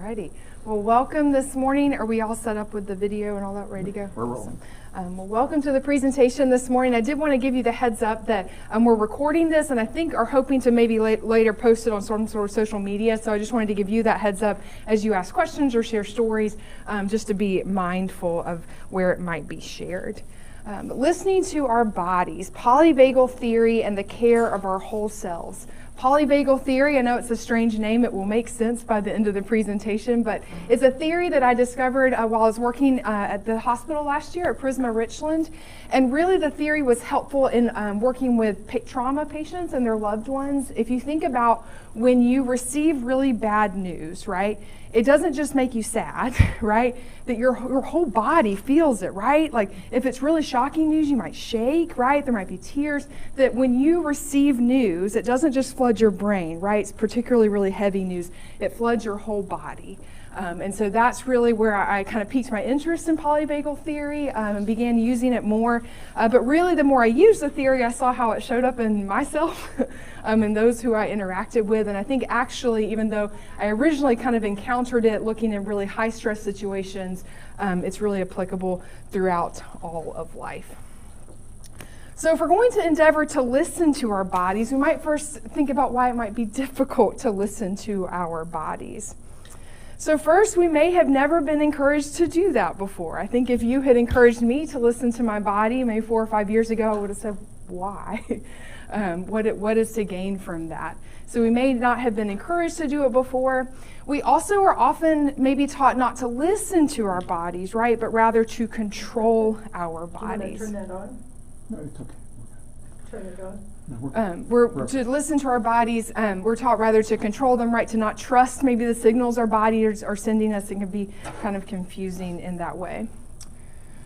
Alrighty. Well, welcome this morning. Are we all set up with the video and all that ready to go? We're rolling. Well, welcome to the presentation this morning. I did want to give you the heads up that we're recording this and I think are hoping to maybe later post it on some sort of social media. So I just wanted to give you that heads up as you ask questions or share stories, just to be mindful of where it might be shared. Listening to our bodies, polyvagal theory and the care of our whole selves. Polyvagal theory, I know it's a strange name, it will make sense by the end of the presentation, but it's a theory that I discovered while I was working at the hospital last year at Prisma Richland. And really the theory was helpful in working with trauma patients and their loved ones. If you think about when you receive really bad news, right? It doesn't just make you sad, right? That your whole body feels it, right? Like if it's really shocking news, you might shake, right? There might be tears. That when you receive news, it doesn't just flood your brain, right? It's particularly really heavy news. It floods your whole body. And so that's really where I kind of piqued my interest in polyvagal theory and began using it more. But really, the more I used the theory, I saw how it showed up in myself and those who I interacted with. And I think actually, even though I originally kind of encountered it looking in really high stress situations, it's really applicable throughout all of life. So if we're going to endeavor to listen to our bodies, we might first think about why it might be difficult to listen to our bodies. So first, we may have never been encouraged to do that before. I think if you had encouraged me to listen to my body maybe 4 or 5 years ago, I would have said, why? What is to gain from that? So we may not have been encouraged to do it before. We also are often maybe taught not to listen to our bodies, right? But rather to control our bodies. Do you want to turn that on? No, it's okay. Turn it on? We're to listen to our bodies. We're taught rather to control them, right? To not trust maybe the signals our bodies are sending us. It can be kind of confusing in that way.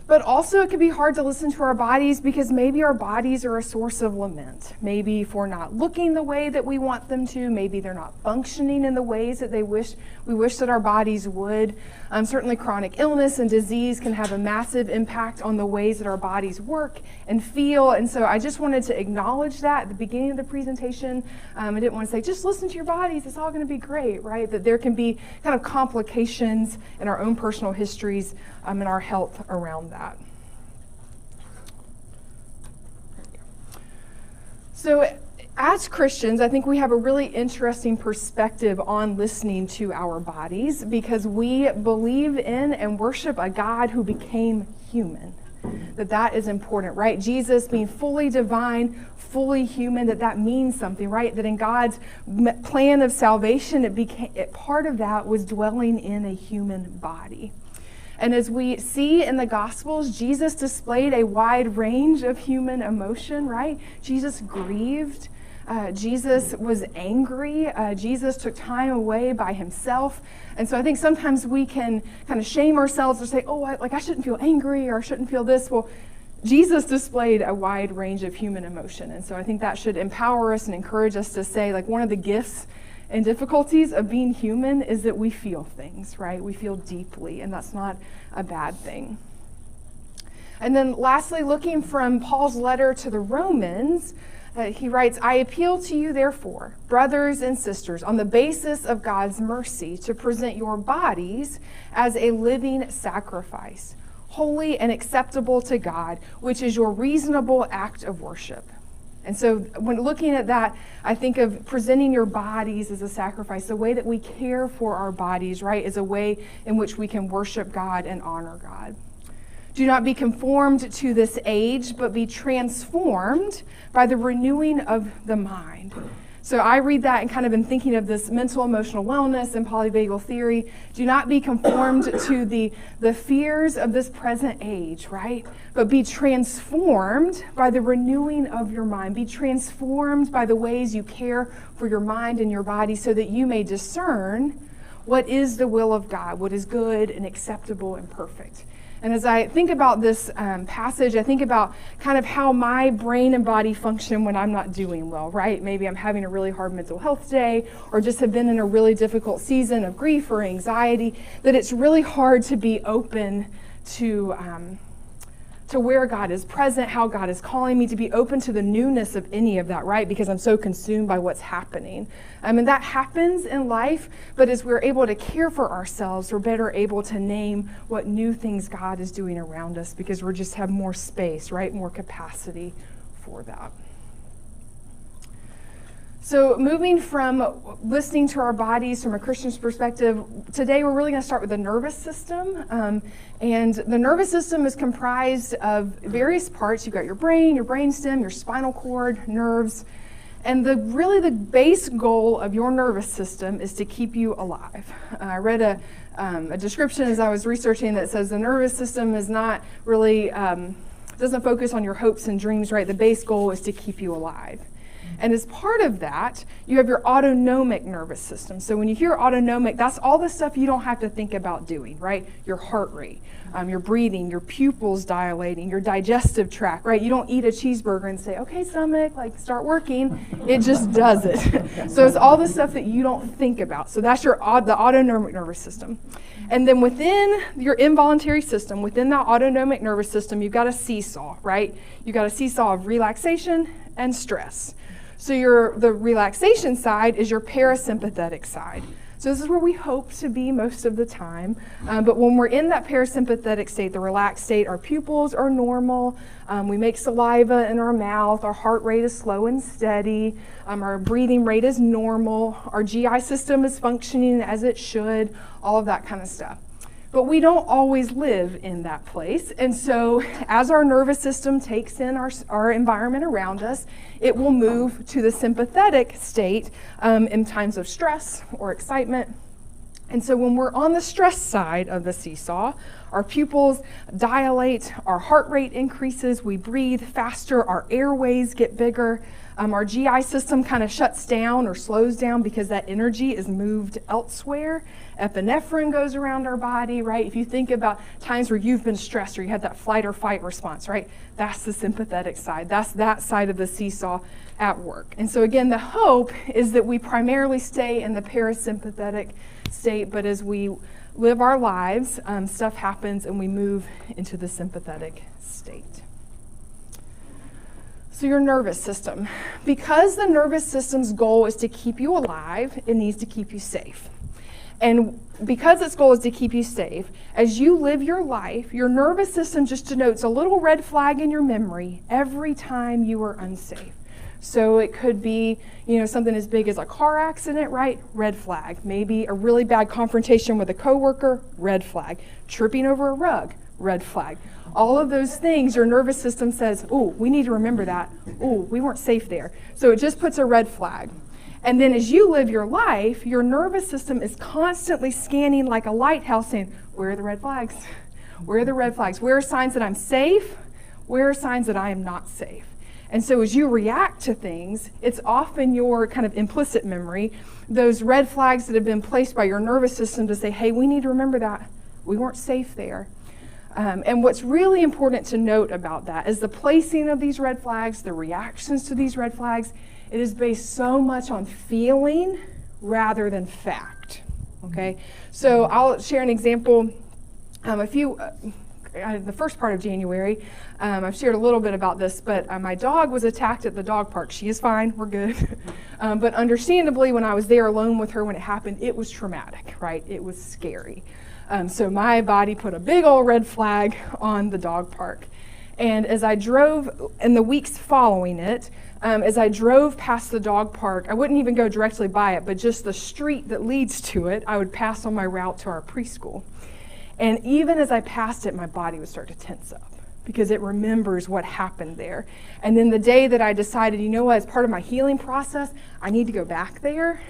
But also it can be hard to listen to our bodies because maybe our bodies are a source of lament. Maybe if we're not looking the way that we want them to, maybe they're not functioning in the ways that we wish that our bodies would. Certainly chronic illness and disease can have a massive impact on the ways that our bodies work and feel. And so I just wanted to acknowledge that at the beginning of the presentation. I didn't want to say, just listen to your bodies, it's all going to be great, right? That there can be kind of complications in our own personal histories and our health around that. So as Christians, I think we have a really interesting perspective on listening to our bodies because we believe in and worship a God who became human. That is important, right? Jesus being fully divine, fully human, that means something, right? That in God's plan of salvation, part of that was dwelling in a human body. And as we see in the Gospels, Jesus displayed a wide range of human emotion, right? Jesus grieved. Jesus was angry. Jesus took time away by himself. And so I think sometimes we can kind of shame ourselves or say, oh, I shouldn't feel angry or I shouldn't feel this. Well, Jesus displayed a wide range of human emotion. And so I think that should empower us and encourage us to say, like, one of the gifts and difficulties of being human is that we feel things, right? We feel deeply, and that's not a bad thing. And then lastly, looking from Paul's letter to the Romans, he writes, I appeal to you, therefore, brothers and sisters, on the basis of God's mercy, to present your bodies as a living sacrifice, holy and acceptable to God, which is your reasonable act of worship. And so when looking at that, I think of presenting your bodies as a sacrifice. The way that we care for our bodies, right, is a way in which we can worship God and honor God. Do not be conformed to this age, but be transformed by the renewing of the mind. So I read that and kind of been thinking of this mental emotional wellness and polyvagal theory. Do not be conformed to the fears of this present age, right? But be transformed by the renewing of your mind. Be transformed by the ways you care for your mind and your body so that you may discern what is the will of God, what is good and acceptable and perfect. And as I think about this passage, I think about kind of how my brain and body function when I'm not doing well, right? Maybe I'm having a really hard mental health day or just have been in a really difficult season of grief or anxiety, that it's really hard to be open to to where God is present, how God is calling me, to be open to the newness of any of that, right? Because I'm so consumed by what's happening. And that happens in life, but as we're able to care for ourselves, we're better able to name what new things God is doing around us because we just have more space, right? More capacity for that. So moving from listening to our bodies from a Christian's perspective, today we're really going to start with the nervous system. And the nervous system is comprised of various parts. You've got your brain, your brainstem, your spinal cord, nerves. And the base goal of your nervous system is to keep you alive. I read a description as I was researching that says the nervous system is not really, doesn't focus on your hopes and dreams, right? The base goal is to keep you alive. And as part of that, you have your autonomic nervous system. So when you hear autonomic, that's all the stuff you don't have to think about doing, right? Your heart rate, your breathing, your pupils dilating, your digestive tract, right? You don't eat a cheeseburger and say, okay, stomach, start working. It just does it. So it's all the stuff that you don't think about. So that's the autonomic nervous system. And then within your involuntary system, within that autonomic nervous system, you've got a seesaw, right? You've got a seesaw of relaxation and stress. So the relaxation side is your parasympathetic side. So this is where we hope to be most of the time. But when we're in that parasympathetic state, the relaxed state, our pupils are normal. We make saliva in our mouth. Our heart rate is slow and steady. Our breathing rate is normal. Our GI system is functioning as it should, all of that kind of stuff. But we don't always live in that place. And so as our nervous system takes in our environment around us, it will move to the sympathetic state in times of stress or excitement. And so when we're on the stress side of the seesaw, our pupils dilate, our heart rate increases, we breathe faster, our airways get bigger, our GI system kind of shuts down or slows down because that energy is moved elsewhere. Epinephrine goes around our body, right? If you think about times where you've been stressed or you had that flight or fight response, right? That's the sympathetic side. That's that side of the seesaw at work. And so again, the hope is that we primarily stay in the parasympathetic state, but as we live our lives, stuff happens and we move into the sympathetic state. So your nervous system. Because the nervous system's goal is to keep you alive, it needs to keep you safe. And because its goal is to keep you safe, as you live your life, your nervous system just denotes a little red flag in your memory every time you are unsafe. So it could be, something as big as a car accident, right? Red flag. Maybe a really bad confrontation with a coworker, red flag. Tripping over a rug, red flag. All of those things, your nervous system says, oh, we need to remember that. Oh, we weren't safe there. So it just puts a red flag. And then as you live your life, your nervous system is constantly scanning like a lighthouse saying, where are the red flags? Where are the red flags? Where are signs that I'm safe? Where are signs that I am not safe? And so as you react to things, it's often your kind of implicit memory, those red flags that have been placed by your nervous system to say, hey, we need to remember that. We weren't safe there. And what's really important to note about that is the placing of these red flags, the reactions to these red flags, it is based so much on feeling rather than fact, okay? So I'll share an example. The first part of January, I've shared a little bit about this, but my dog was attacked at the dog park. She is fine, we're good. But understandably, when I was there alone with her when it happened, it was traumatic, right? It was scary. So my body put a big old red flag on the dog park. And as I drove, in the weeks following it, as I drove past the dog park, I wouldn't even go directly by it, but just the street that leads to it, I would pass on my route to our preschool. And even as I passed it, my body would start to tense up because it remembers what happened there. And then the day that I decided, as part of my healing process, I need to go back there,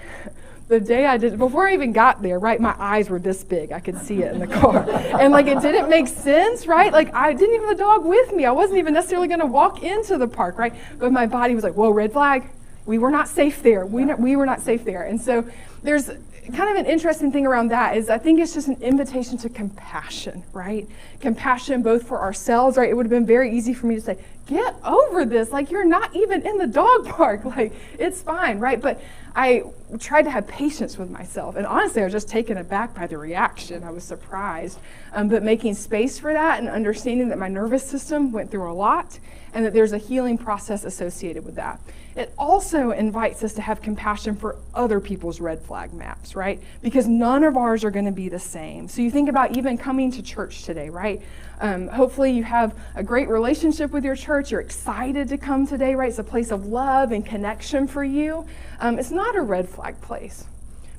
the day I did, before I even got there, right, my eyes were this big. I could see it in the car. And it didn't make sense, right? I didn't even have the dog with me. I wasn't even necessarily going to walk into the park, right? But my body was like, whoa, red flag. We were not safe there. We were not safe there. And so there's kind of an interesting thing around that is I think it's just an invitation to compassion, right? Compassion both for ourselves, right? It would have been very easy for me to say, get over this. Like, you're not even in the dog park. Like, it's fine, right? But I tried to have patience with myself. And honestly, I was just taken aback by the reaction. I was surprised. But making space for that and understanding that my nervous system went through a lot and that there's a healing process associated with that. It also invites us to have compassion for other people's red flag maps, right? Because none of ours are going to be the same. So you think about even coming to church today, right? Hopefully you have a great relationship with your church. You're excited to come today, right? It's a place of love and connection for you. It's not a red flag place.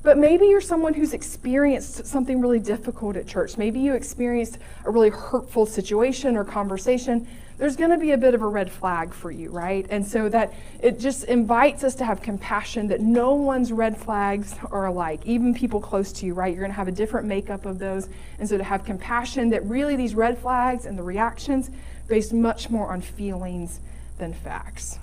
But maybe you're someone who's experienced something really difficult at church. Maybe you experienced a really hurtful situation or conversation. There's going to be a bit of a red flag for you, right? And so that it just invites us to have compassion that no one's red flags are alike, even people close to you, right? You're going to have a different makeup of those. And so to have compassion that really these red flags and the reactions based much more on feelings than facts.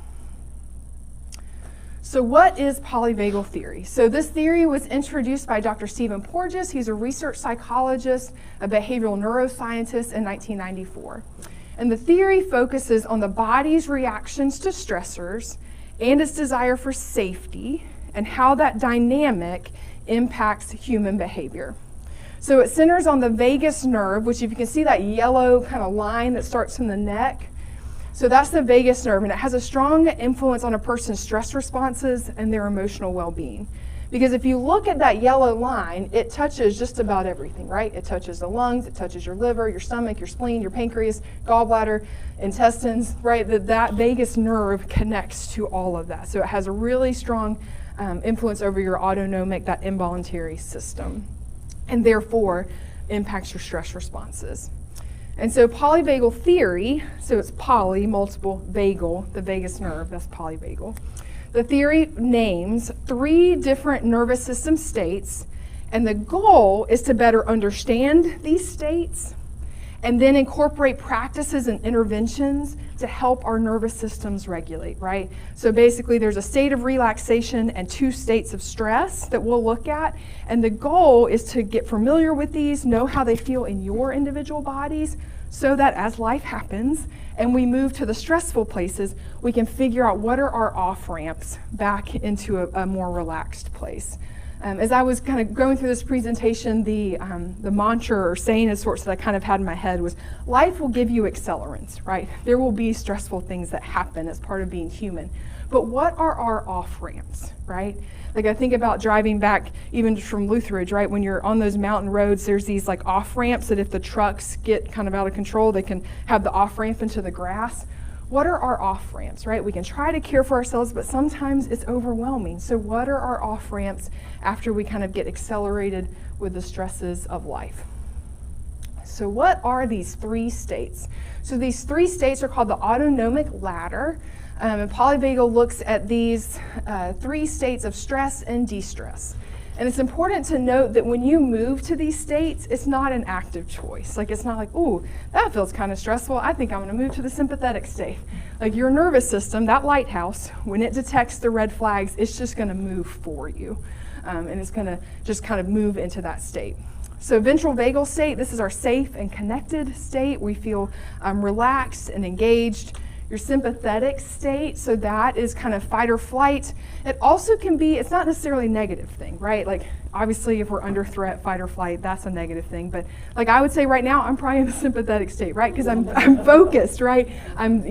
So what is polyvagal theory? So this theory was introduced by Dr. Stephen Porges. He's a research psychologist, a behavioral neuroscientist in 1994. And the theory focuses on the body's reactions to stressors and its desire for safety and how that dynamic impacts human behavior. So it centers on the vagus nerve, which if you can see that yellow kind of line that starts from the neck, so that's the vagus nerve, and it has a strong influence on a person's stress responses and their emotional well-being. Because if you look at that yellow line, it touches just about everything, right? It touches the lungs, it touches your liver, your stomach, your spleen, your pancreas, gallbladder, intestines, right? That vagus nerve connects to all of that. So it has a really strong influence over your autonomic, that involuntary system, and therefore impacts your stress responses. And so polyvagal theory, so it's poly, multiple, vagal, the vagus nerve, that's polyvagal. The theory names 3 different nervous system states, and the goal is to better understand these states and then incorporate practices and interventions to help our nervous systems regulate, right? So basically there's a state of relaxation and 2 states of stress that we'll look at, and the goal is to get familiar with these, know how they feel in your individual bodies, so that as life happens and we move to the stressful places, we can figure out what are our off-ramps back into a more relaxed place. As I was kind of going through this presentation, the mantra or saying of sorts that I kind of had in my head was, life will give you accelerants, right? There will be stressful things that happen as part of being human. But what are our off-ramps, right? Like I think about driving back even from Lutheridge, right? When you're on those mountain roads, there's these like off-ramps that if the trucks get kind of out of control, they can have the off-ramp into the grass. What are our off-ramps, right? We can try to care for ourselves, but sometimes it's overwhelming. So what are our off-ramps after we kind of get accelerated with the stresses of life? So what are these 3 states? So these 3 states are called the autonomic ladder. And polyvagal looks at these 3 states of stress and de-stress. And it's important to note that when you move to these states, it's not an active choice. Like it's not like, ooh, that feels kind of stressful. I think I'm going to move to the sympathetic state. Like your nervous system, that lighthouse, when it detects the red flags, it's just going to move for you. And it's going to just kind of move into that state. So ventral vagal state, this is our safe and connected state. We feel relaxed and engaged. Your sympathetic state, so that is kind of fight or flight. It also can be, it's not necessarily a negative thing, right? Like obviously if we're under threat, fight or flight, that's a negative thing. But like I would say right now, I'm probably in the sympathetic state, right? Because I'm focused, right? I'm,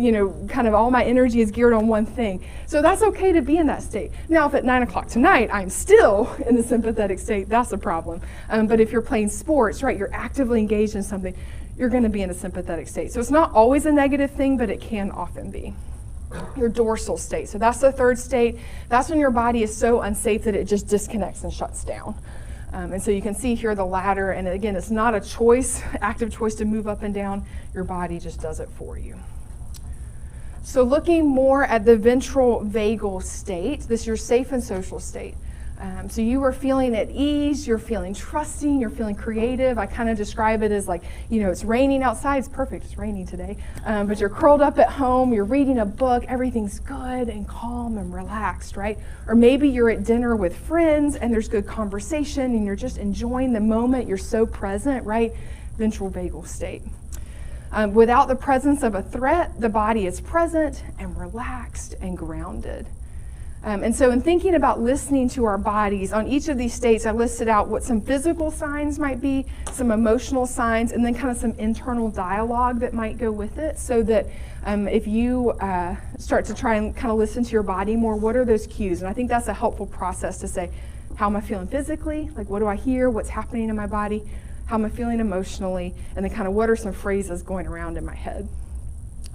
kind of all my energy is geared on one thing. So that's okay to be in that state. Now, if at 9 o'clock tonight, I'm still in the sympathetic state, that's a problem. But if you're playing sports, right, you're actively engaged in something, you're going to be in a sympathetic state. So it's not always a negative thing, but it can often be. Your dorsal state. So that's the 3rd state. That's when your body is so unsafe that it just disconnects and shuts down. And so you can see here the ladder. And again, it's not a choice, active choice to move up and down. Your body just does it for you. So looking more at the ventral vagal state, this is your safe and social state. So you are feeling at ease, you're feeling trusting, you're feeling creative. I kind of describe it as like, it's raining outside, it's perfect, it's raining today. But you're curled up at home, you're reading a book, everything's good and calm and relaxed, right? Or maybe you're at dinner with friends and there's good conversation and you're just enjoying the moment, you're so present, right? Ventral vagal state. Without the presence of a threat, the body is present and relaxed and grounded. And so in thinking about listening to our bodies, on each of these states, I listed out what some physical signs might be, some emotional signs, and then kind of some internal dialogue that might go with it, so that if you start to try and kind of listen to your body more, what are those cues? And I think that's a helpful process to say, how am I feeling physically? Like, what do I hear? What's happening in my body? How am I feeling emotionally? And then kind of what are some phrases going around in my head?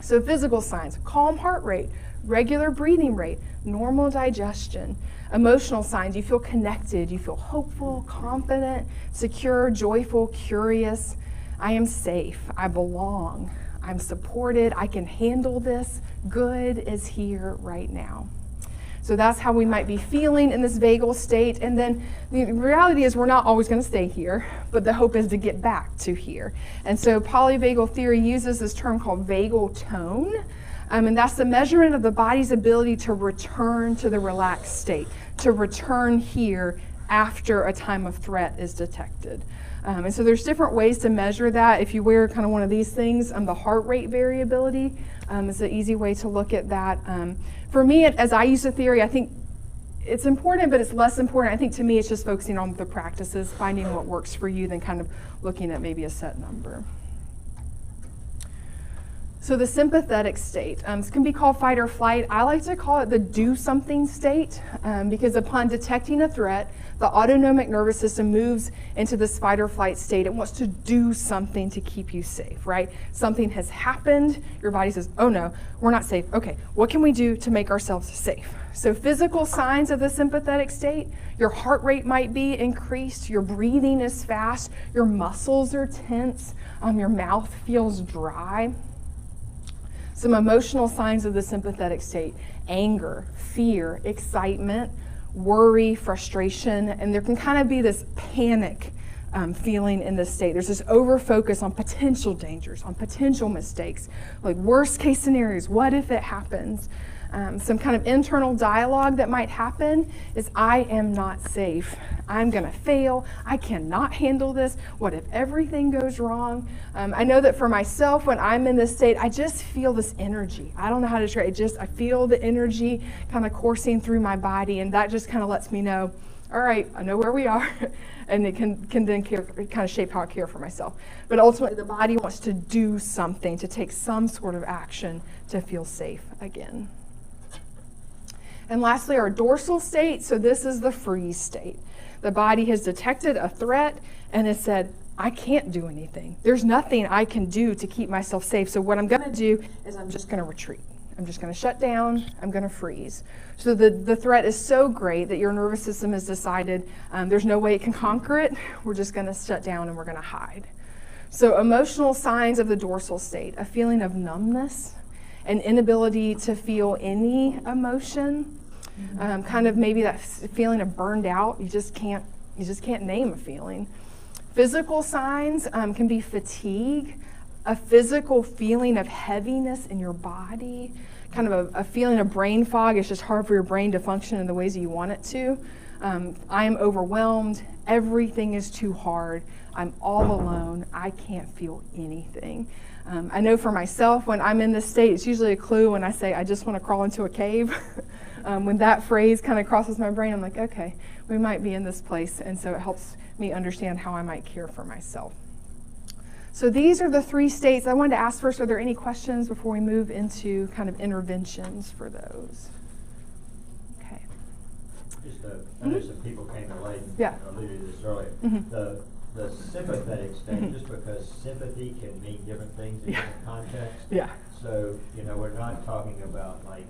So physical signs: calm heart rate, regular breathing rate, normal digestion. Emotional signs: you feel connected, you feel hopeful, confident, secure, joyful, curious. I am safe, I belong, I'm supported, I can handle this, good is here right now. So that's how we might be feeling in this vagal state. And then the reality is we're not always going to stay here, but the hope is to get back to here. And so polyvagal theory uses this term called vagal tone. And that's the measurement of the body's ability to return to the relaxed state, to return here after a time of threat is detected. And so there's different ways to measure that. If you wear kind of one of these things, the heart rate variability is an easy way to look at that. For me, as I use the theory, I think it's important, but it's less important. I think to me, it's just focusing on the practices, finding what works for you, than kind of looking at maybe a set number. So the sympathetic state, this can be called fight or flight. I like to call it the do something state, because upon detecting a threat, the autonomic nervous system moves into this fight or flight state. It wants to do something to keep you safe, right? Something has happened. Your body says, oh no, we're not safe. Okay, what can we do to make ourselves safe? So physical signs of the sympathetic state: your heart rate might be increased, your breathing is fast, your muscles are tense, your mouth feels dry. Some emotional signs of the sympathetic state: anger, fear, excitement, worry, frustration, and there can kind of be this panic feeling in this state. There's this over-focus on potential dangers, on potential mistakes, like worst case scenarios, what if it happens? Some kind of internal dialogue that might happen is, I am not safe. I'm going to fail. I cannot handle this. What if everything goes wrong? I know that for myself, when I'm in this state, I just feel this energy. I don't know how to describe it. I feel the energy kind of coursing through my body, and that just kind of lets me know, all right, I know where we are, and it can then kind of shape how I care for myself. But ultimately, the body wants to do something, to take some sort of action to feel safe again. And lastly, our dorsal state. So this is the freeze state. The body has detected a threat and has said, I can't do anything. There's nothing I can do to keep myself safe. So what I'm going to do is I'm just going to retreat. I'm just going to shut down. I'm going to freeze. So the threat is so great that your nervous system has decided there's no way it can conquer it. We're just going to shut down and we're going to hide. So emotional signs of the dorsal state: a feeling of numbness, an inability to feel any emotion, kind of maybe that feeling of burned out. You just can't name a feeling. Physical signs can be fatigue, a physical feeling of heaviness in your body, kind of a feeling of brain fog. It's just hard for your brain to function in the ways that you want it to. I am overwhelmed. Everything is too hard. I'm all alone. I can't feel anything. I know for myself, when I'm in this state, it's usually a clue when I say, I just want to crawl into a cave. When that phrase kind of crosses my brain, I'm like, okay, we might be in this place. And so it helps me understand how I might care for myself. So these are the three states. I wanted to ask first, are there any questions before we move into kind of interventions for those? Okay. I know some people came in late and alluded to this earlier. The sympathetic state, just because sympathy can mean different things in different contexts. Yeah. So, we're not talking about like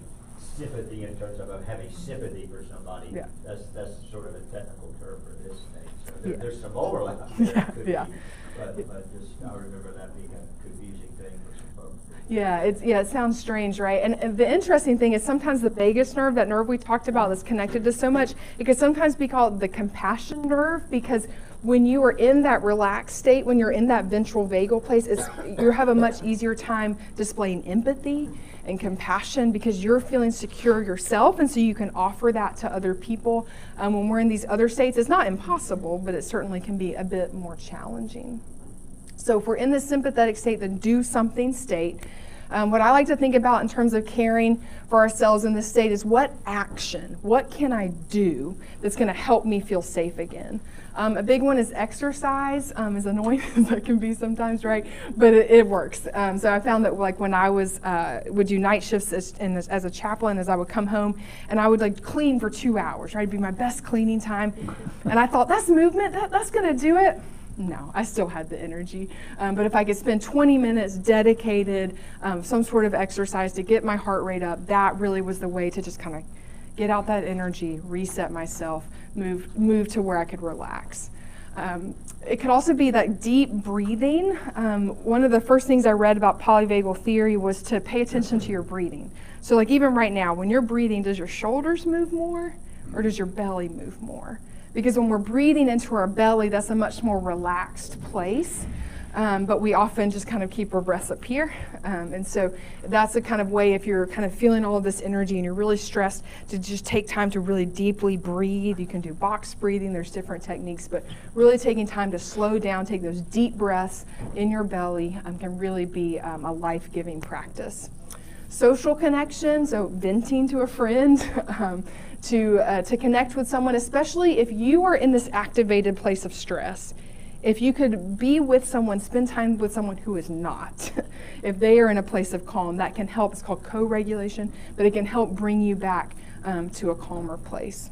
sympathy in terms of having sympathy for somebody. Yeah. That's sort of a technical term for this state. So there's some overlap there. But just I remember that being a confusing thing for some folks. Yeah, it sounds strange, right? And the interesting thing is sometimes the vagus nerve, that nerve we talked about that's connected to so much, it could sometimes be called the compassion nerve, because when you are in that relaxed state, when you're in that ventral vagal place, you have a much easier time displaying empathy and compassion because you're feeling secure yourself, and so you can offer that to other people. When we're in these other states, it's not impossible, but it certainly can be a bit more challenging. So if we're in the sympathetic state, the do something state, what I like to think about in terms of caring for ourselves in this state is what action, what can I do that's going to help me feel safe again? A big one is exercise, as annoying as that can be sometimes, right? But it works. So I found that like when I would do night shifts as a chaplain, as I would come home and I would like clean for 2 hours, right? It'd be my best cleaning time. And I thought, that's movement, that's going to do it. No, I still had the energy. But if I could spend 20 minutes dedicated, some sort of exercise to get my heart rate up, that really was the way to just kind of get out that energy, reset myself, move to where I could relax. It could also be that deep breathing. One of the first things I read about polyvagal theory was to pay attention to your breathing. So like even right now, when you're breathing, does your shoulders move more or does your belly move more? Because when we're breathing into our belly, that's a much more relaxed place. But we often just kind of keep our breaths up here. And so that's a kind of way, if you're kind of feeling all of this energy and you're really stressed, to just take time to really deeply breathe. You can do box breathing. There's different techniques, but really taking time to slow down, take those deep breaths in your belly can really be a life-giving practice. Social connection, so venting to a friend, to connect with someone, especially if you are in this activated place of stress. If you could be with someone, spend time with someone who is not. If they are in a place of calm, that can help. It's called co-regulation, but it can help bring you back to a calmer place.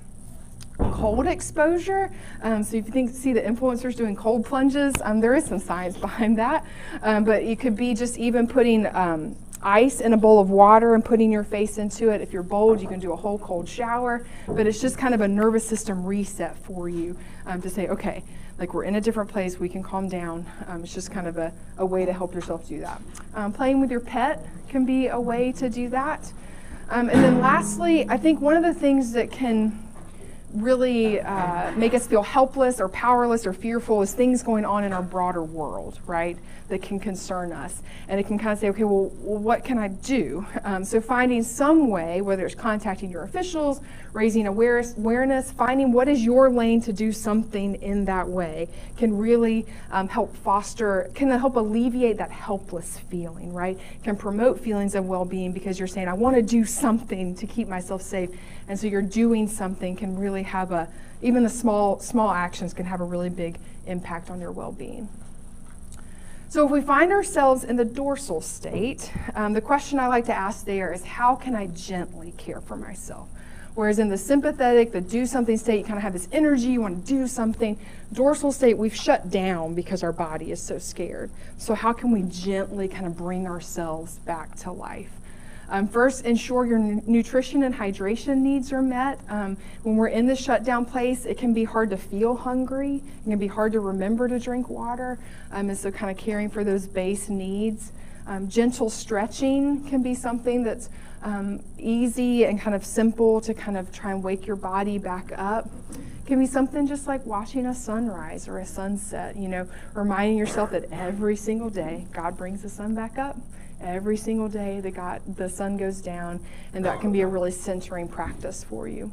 Cold exposure, so if you see the influencers doing cold plunges, there is some science behind that, but it could be just even putting ice in a bowl of water and putting your face into it. If you're bold, you can do a whole cold shower, but it's just kind of a nervous system reset for you to say, okay, like we're in a different place, we can calm down. It's just kind of a way to help yourself do that. Playing with your pet can be a way to do that. And then lastly, I think one of the things that can really make us feel helpless or powerless or fearful is things going on in our broader world, right, that can concern us. And it can kind of say, okay, well what can I do? So finding some way, whether it's contacting your officials, raising awareness, finding what is your lane to do something in that way can really help alleviate that helpless feeling, right? Can promote feelings of well-being because you're saying, I want to do something to keep myself safe. And so you're doing something can really have even the small actions can have a really big impact on your well-being. So if we find ourselves in the dorsal state, the question I like to ask there is, how can I gently care for myself? Whereas in the sympathetic, the do something state, you kind of have this energy, you want to do something. Dorsal state, we've shut down because our body is so scared. So how can we gently kind of bring ourselves back to life? First, ensure your nutrition and hydration needs are met. When we're in the shutdown place, it can be hard to feel hungry. It can be hard to remember to drink water. And so kind of caring for those base needs. Gentle stretching can be something that's easy and kind of simple to kind of try and wake your body back up. It can be something just like watching a sunrise or a sunset, reminding yourself that every single day God brings the sun back up. Every single day the sun goes down, and that can be a really centering practice for you.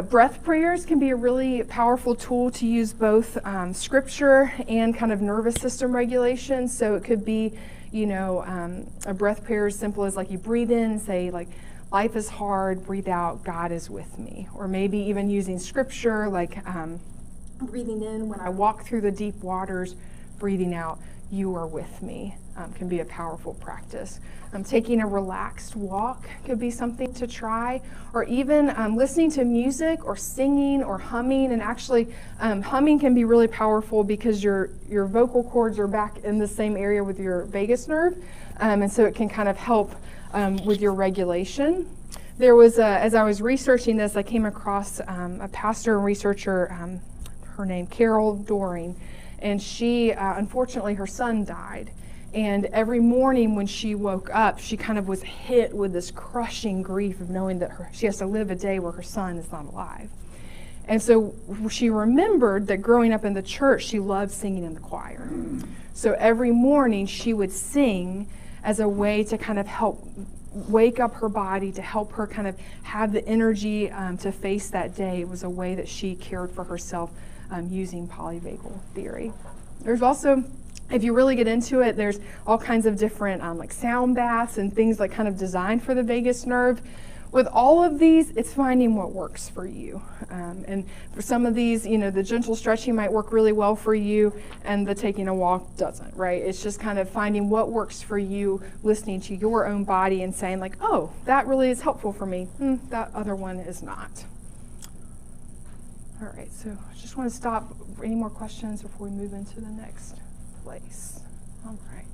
Breath prayers can be a really powerful tool to use both scripture and kind of nervous system regulation. So it could be, a breath prayer as simple as like you breathe in and say like, life is hard, breathe out, God is with me. Or maybe even using scripture like breathing in when I walk through the deep waters, breathing out, you are with me, can be a powerful practice. Taking a relaxed walk could be something to try, or even listening to music or singing or humming. And actually, humming can be really powerful because your vocal cords are back in the same area with your vagus nerve, and so it can kind of help with your regulation. There was, as I was researching this, I came across a pastor and researcher, her name Carol Doring, and she, unfortunately, her son died. And every morning when she woke up, she kind of was hit with this crushing grief of knowing that she has to live a day where her son is not alive. And so she remembered that growing up in the church, she loved singing in the choir. So every morning she would sing as a way to kind of help wake up her body, to help her kind of have the energy to face that day. It was a way that she cared for herself using polyvagal theory. There's also If you really get into it, there's all kinds of different like sound baths and things like kind of designed for the vagus nerve. With all of these, it's finding what works for you. And for some of these, the gentle stretching might work really well for you, and the taking a walk doesn't, right? It's just kind of finding what works for you, listening to your own body and saying like, oh, that really is helpful for me. That other one is not. All right, so I just want to stop. Any more questions before we move into the next place? All right.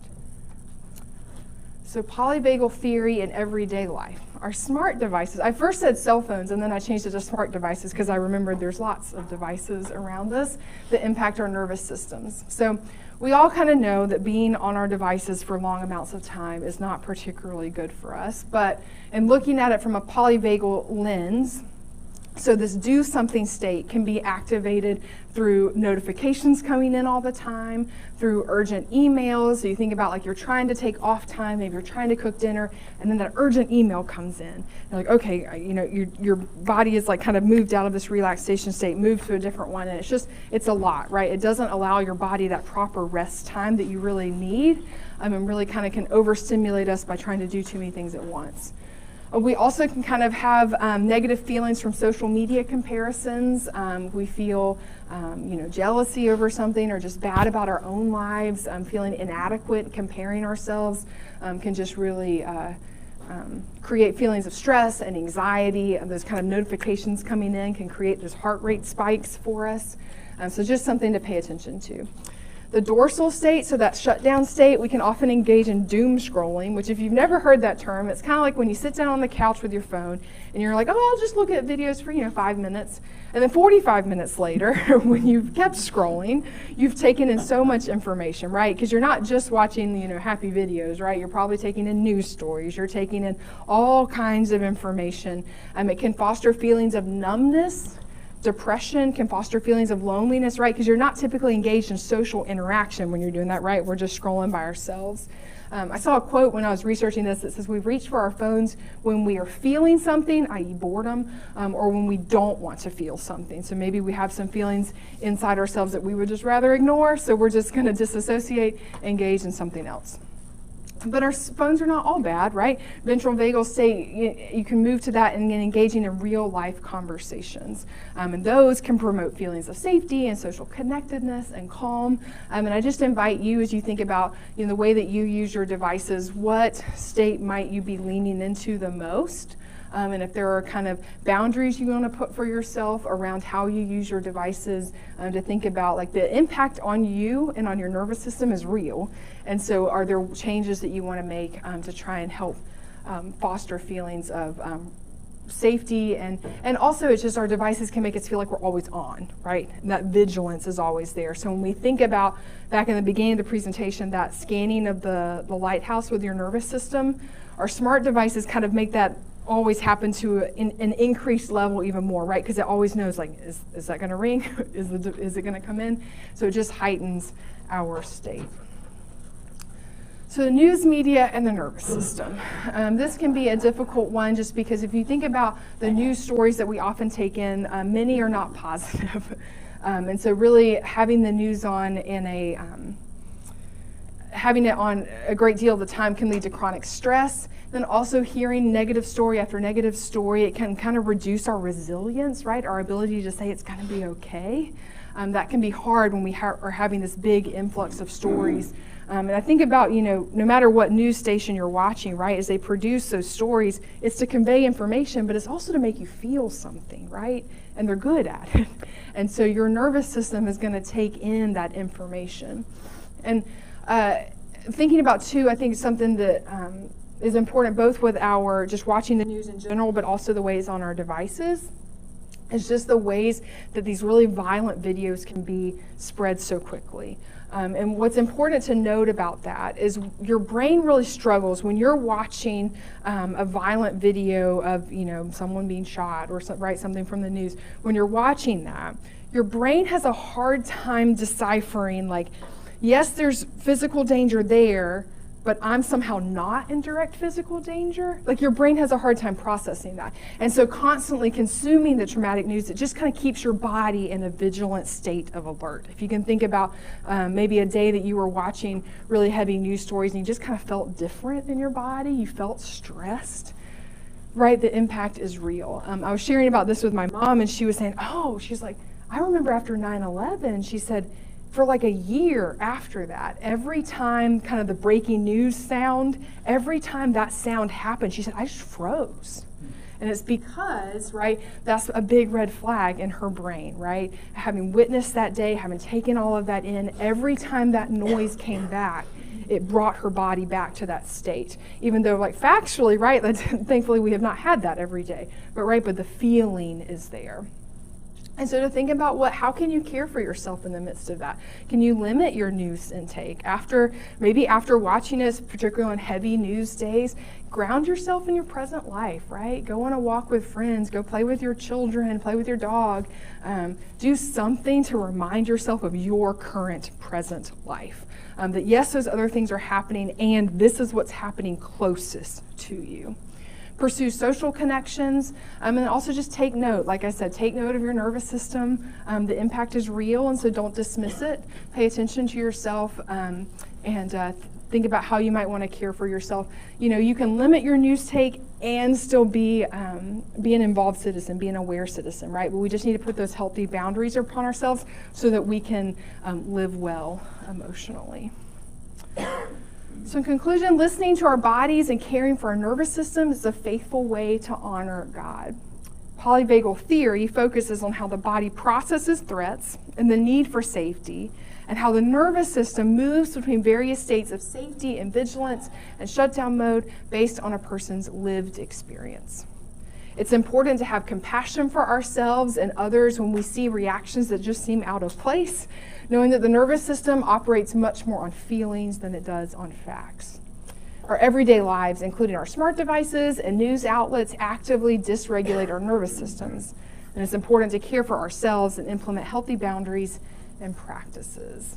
So polyvagal theory in everyday life. Our smart devices. I first said cell phones, and then I changed it to smart devices because I remembered there's lots of devices around us that impact our nervous systems. So we all kind of know that being on our devices for long amounts of time is not particularly good for us. But in looking at it from a polyvagal lens, so this do something state can be activated through notifications coming in all the time, through urgent emails. So you think about like you're trying to take off time, maybe you're trying to cook dinner, and then that urgent email comes in. You're like, okay, your body is like kind of moved out of this relaxation state, moved to a different one, and it's a lot, right? It doesn't allow your body that proper rest time that you really need, and really kind of can overstimulate us by trying to do too many things at once. We also can kind of have negative feelings from social media comparisons. We feel, jealousy over something, or just bad about our own lives. Feeling inadequate, comparing ourselves can just really create feelings of stress and anxiety. And those kind of notifications coming in can create those heart rate spikes for us. So just something to pay attention to. The dorsal state, so that shutdown state, we can often engage in doom scrolling, which if you've never heard that term, it's kind of like when you sit down on the couch with your phone and you're like, oh, I'll just look at videos for 5 minutes. And then 45 minutes later, when you've kept scrolling, you've taken in so much information, right? Because you're not just watching, happy videos, right? You're probably taking in news stories. You're taking in all kinds of information. It can foster feelings of numbness. Depression can foster feelings of loneliness, right? Because you're not typically engaged in social interaction when you're doing that, right? We're just scrolling by ourselves. I saw a quote when I was researching this that says we reach for our phones when we are feeling something, i.e. boredom, or when we don't want to feel something. So maybe we have some feelings inside ourselves that we would just rather ignore, so we're just going to disassociate, engage in something else. But our phones are not all bad, right? Ventral vagal state, you can move to that and engaging in real life conversations. And those can promote feelings of safety and social connectedness and calm. And I just invite you, as you think about the way that you use your devices, what state might you be leaning into the most? And if there are kind of boundaries you want to put for yourself around how you use your devices, to think about like the impact on you and on your nervous system is real. And so are there changes that you want to make to try and help foster feelings of safety, and also it's just our devices can make us feel like we're always on, right? And that vigilance is always there. So when we think about back in the beginning of the presentation, that scanning of the lighthouse with your nervous system, our smart devices kind of make that always happen to an increased level even more, right? Because it always knows, like, is that going to ring? Is it going to come in? So it just heightens our state. So the news media and the nervous system. This can be a difficult one just because if you think about the news stories that we often take in, many are not positive. And so really having the news on having it on a great deal of the time can lead to chronic stress. Then also hearing negative story after negative story, it can kind of reduce our resilience, right? Our ability to say it's going to be okay. That can be hard when we are having this big influx of stories. And I think about, no matter what news station you're watching, right, as they produce those stories, it's to convey information, but it's also to make you feel something, right? And they're good at it. And so your nervous system is going to take in that information. And thinking about, too, I think something that is important both with our just watching the news in general, but also the ways on our devices, is just the ways that these really violent videos can be spread so quickly. And what's important to note about that is your brain really struggles when you're watching a violent video of someone being shot or something from the news. When you're watching that, your brain has a hard time deciphering, like, yes, there's physical danger there, but I'm somehow not in direct physical danger. Like your brain has a hard time processing that. And so constantly consuming the traumatic news, it just kind of keeps your body in a vigilant state of alert. If you can think about maybe a day that you were watching really heavy news stories and you just kind of felt different in your body, you felt stressed, right? The impact is real. I was sharing about this with my mom, and she was saying, she's like, I remember after 9/11, she said, for like a year after that, every time kind of the breaking news sound, every time that sound happened, she said, I just froze. And it's because, right, that's a big red flag in her brain, right? Having witnessed that day, having taken all of that in, every time that noise came back, it brought her body back to that state. Even though, like, factually, right, thankfully we have not had that every day, but the feeling is there. And so to think about how can you care for yourself in the midst of that? Can you limit your news intake? Maybe after watching this, particularly on heavy news days, ground yourself in your present life, right? Go on a walk with friends, go play with your children, play with your dog. Do something to remind yourself of your current present life. That yes, those other things are happening, and this is what's happening closest to you. Pursue social connections, and also just take note. Like I said, take note of your nervous system. The impact is real, and so don't dismiss it. Pay attention to yourself, and think about how you might want to care for yourself. You can limit your news take and still be an involved citizen, be an aware citizen, right? But we just need to put those healthy boundaries upon ourselves so that we can live well emotionally. So in conclusion, listening to our bodies and caring for our nervous system is a faithful way to honor God. Polyvagal theory focuses on how the body processes threats and the need for safety, and how the nervous system moves between various states of safety and vigilance and shutdown mode based on a person's lived experience. It's important to have compassion for ourselves and others when we see reactions that just seem out of place, knowing that the nervous system operates much more on feelings than it does on facts. Our everyday lives, including our smart devices and news outlets, actively dysregulate our nervous systems. And it's important to care for ourselves and implement healthy boundaries and practices.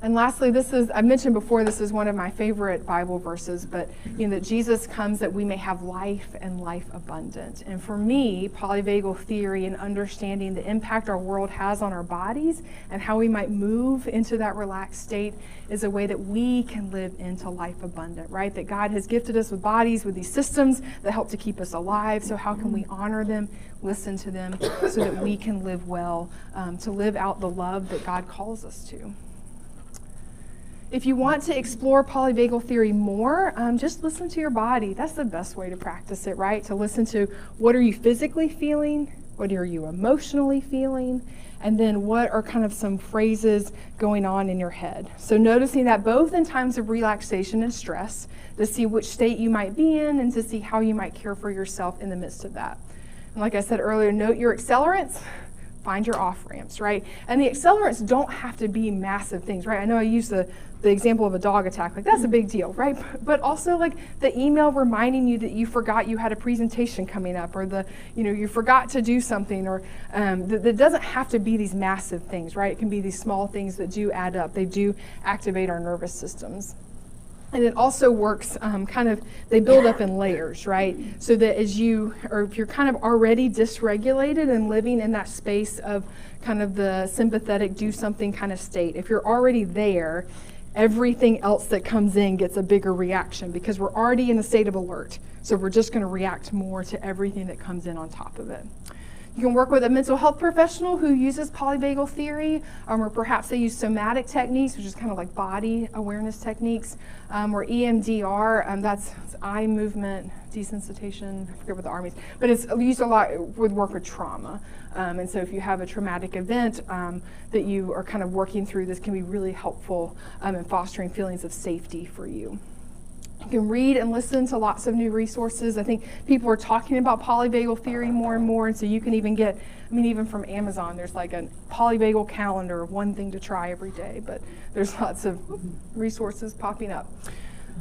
And lastly, I mentioned before, this is one of my favorite Bible verses, but that Jesus comes that we may have life and life abundant. And for me, polyvagal theory and understanding the impact our world has on our bodies and how we might move into that relaxed state is a way that we can live into life abundant, right? That God has gifted us with bodies, with these systems that help to keep us alive. So how can we honor them, listen to them, so that we can live well, to live out the love that God calls us to? If you want to explore polyvagal theory more, just listen to your body. That's the best way to practice it, right? To listen to what are you physically feeling, what are you emotionally feeling, and then what are kind of some phrases going on in your head. So noticing that both in times of relaxation and stress, to see which state you might be in and to see how you might care for yourself in the midst of that. And like I said earlier, note your accelerants. Find your off-ramps, right? And the accelerants don't have to be massive things, right? I know I use the example of a dog attack, like that's a big deal, right? But also like the email reminding you that you forgot you had a presentation coming up, or you forgot to do something, or that doesn't have to be these massive things, right? It can be these small things that do add up. They do activate our nervous systems. And it also works they build up in layers, right? So that if you're kind of already dysregulated and living in that space of kind of the sympathetic do something kind of state, if you're already there, everything else that comes in gets a bigger reaction because we're already in a state of alert. So we're just going to react more to everything that comes in on top of it. You can work with a mental health professional who uses polyvagal theory, or perhaps they use somatic techniques, which is kind of like body awareness techniques, or EMDR, that's eye movement desensitization. I forget what the Army is, but it's used a lot with work with trauma. And so if you have a traumatic event that you are kind of working through, this can be really helpful in fostering feelings of safety for you. You can read and listen to lots of new resources. I think people are talking about polyvagal theory more and more, and so you can even get, even from Amazon, there's like a polyvagal calendar of one thing to try every day, but there's lots of resources popping up.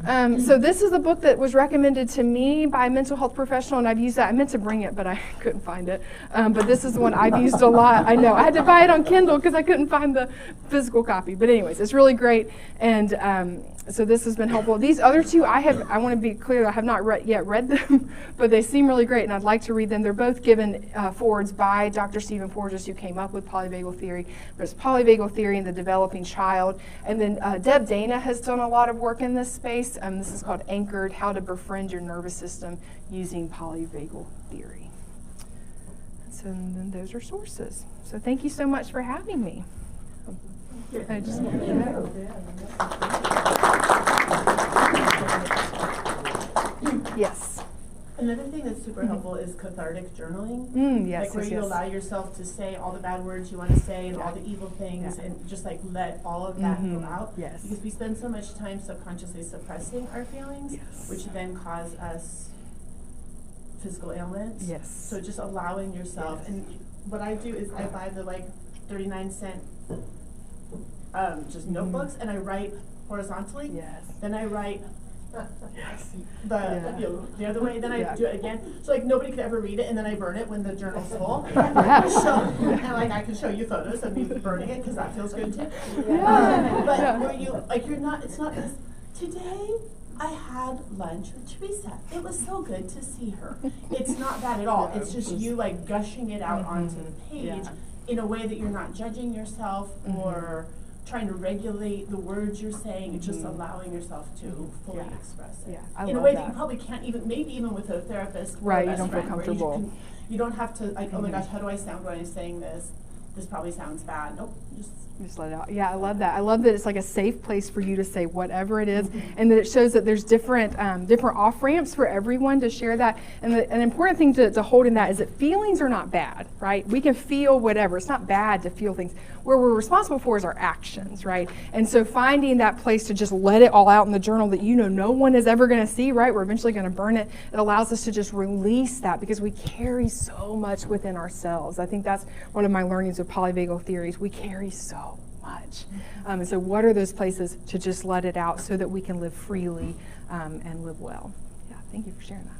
So this is a book that was recommended to me by a mental health professional, and I've used that. I meant to bring it, but I couldn't find it. But this is the one I've used a lot. I know. I had to buy it on Kindle because I couldn't find the physical copy. But anyways, it's really great. And so this has been helpful. These other two, I want to be clear, I have not yet read them, but they seem really great, and I'd like to read them. They're both given forwards by Dr. Stephen Porges, who came up with polyvagal theory. There's polyvagal theory in the developing child. And then Deb Dana has done a lot of work in this space. This is called Anchored, How to Befriend Your Nervous System Using Polyvagal Theory. So then those are sources. So thank you so much for having me. Yes. Another thing that's super helpful is cathartic journaling. Yes, like where you allow yourself to say all the bad words you want to say and all the evil things and just like let all of that go out. Yes. Because we spend so much time subconsciously suppressing our feelings, which then cause us physical ailments. Yes. So just allowing yourself. And what I do is I buy the like 39-cent just notebooks and I write horizontally. Yes. Then I write Yes. the other way, then I do it again. So like nobody could ever read it, and then I burn it when the journal's full. And like I can show you photos of me burning it because that feels good too. But where you like you're not, it's not this. Today I had lunch with Teresa. It was so good to see her. It's not that at all. It's just you like gushing it out onto the page in a way that you're not judging yourself or trying to regulate the words you're saying, and just allowing yourself to fully express it. In a way that you probably can't even, maybe even with a therapist or a best you don't feel friend, where comfortable. You don't have to, like, oh my gosh, how do I sound when I'm saying this? This probably sounds bad. Nope, just let it out. Yeah, I love that. I love that it's like a safe place for you to say whatever it is, and that it shows that there's different off ramps for everyone to share that. And an important thing to hold in that is that feelings are not bad, right? We can feel whatever. It's not bad to feel things. Where we're responsible for is our actions, right? And so finding that place to just let it all out in the journal that no one is ever going to see, right? We're eventually going to burn it. It allows us to just release that because we carry so much within ourselves. I think that's one of my learnings with polyvagal theories. We carry so much. And so what are those places to just let it out so that we can live freely and live well? Yeah, thank you for sharing that.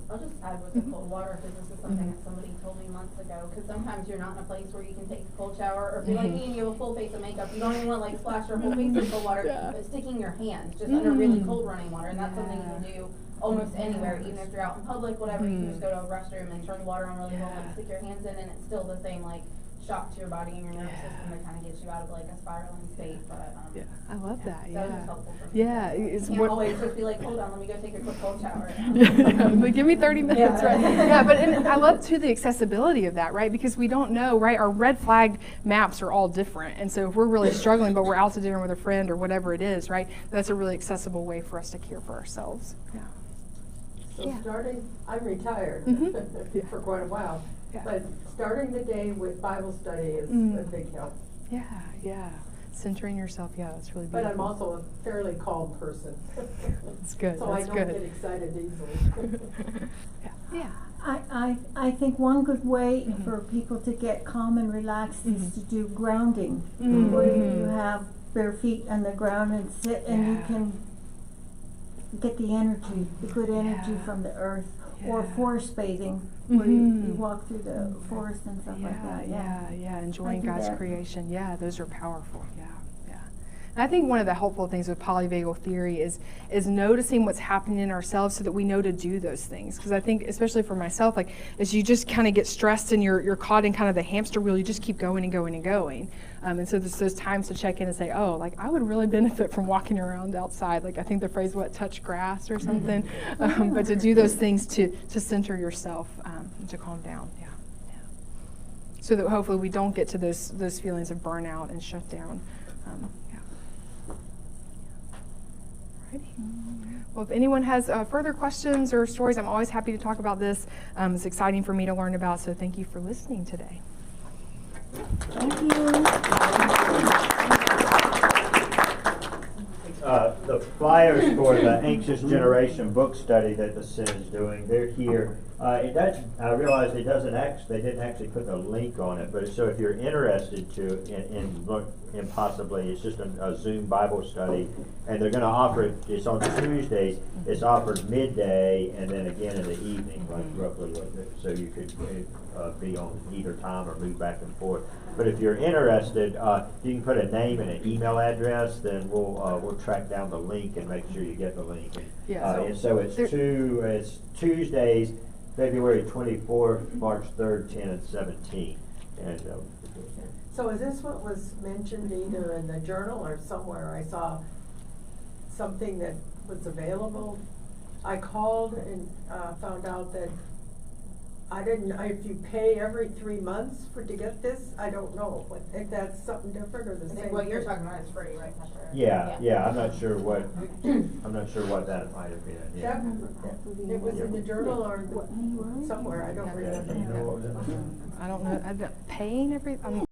I'll just add with the cold water, because this is something that somebody told me months ago, because sometimes you're not in a place where you can take a cold shower, or if you're like me and you have a full face of makeup, you don't even want to like splash your whole face in cold water, but sticking your hands just under really cold running water, and that's something you can do almost anywhere, even if you're out in public, whatever, you can just go to a restroom and turn the water on really low and stick your hands in, and it's still the same like shock to your body and your nervous system that kind of gets you out of like a spiraling state. But I love that. That was helpful for me. It's you can't always just be like, hold on, let me go take a quick cold shower. But give me 30 minutes, right? Yeah, but and I love too the accessibility of that, right? Because we don't know, right? Our red flag maps are all different, and so if we're really struggling, but we're out to dinner with a friend or whatever it is, right? That's a really accessible way for us to care for ourselves. Yeah. So starting, I'm retired for quite a while, but starting the day with Bible study is a big help. Yeah. Centering yourself, that's really beautiful. But I'm also a fairly calm person. That's good. So I don't get excited easily. I think one good way for people to get calm and relaxed is to do grounding, where you have bare feet on the ground and sit, and you can get the good energy from the earth, or forest bathing, where you walk through the forest and stuff like that. Enjoying God's creation. Yeah, those are powerful. And I think one of the helpful things with polyvagal theory is noticing what's happening in ourselves so that we know to do those things. Because I think, especially for myself, like as you just kind of get stressed and you're caught in kind of the hamster wheel, you just keep going and going and going. And so there's those times to check in and say, oh, like I would really benefit from walking around outside. Like I think the phrase, touch grass or something. But to do those things to center yourself and to calm down. Yeah. So that hopefully we don't get to those feelings of burnout and shut down. Well, if anyone has further questions or stories, I'm always happy to talk about this. It's exciting for me to learn about, so thank you for listening today. Thank you. The flyers for the Anxious Generation book study that the Sin is doing, they're here It does, I realize it doesn't they didn't actually put the link on it, but so if you're interested in possibly, it's just a Zoom Bible study, and they're gonna offer it, it's on Tuesdays, it's offered midday, and then again in the evening, like roughly, so you could, be on either time or move back and forth. But if you're interested, you can put a name and an email address, then we'll track down the link and make sure you get the link. And so it's Tuesdays, February 24th, March 3rd, 10, and 17. And so is this what was mentioned either in the journal or somewhere? I saw something that was available. I called and found out that if you pay every 3 months to get this, I don't know if that's something different or the same. What you're talking about is free, right, Pastor? Yeah, I'm not sure what that might have been. Yeah. It was in the journal or somewhere, I don't remember. I don't know, paying every,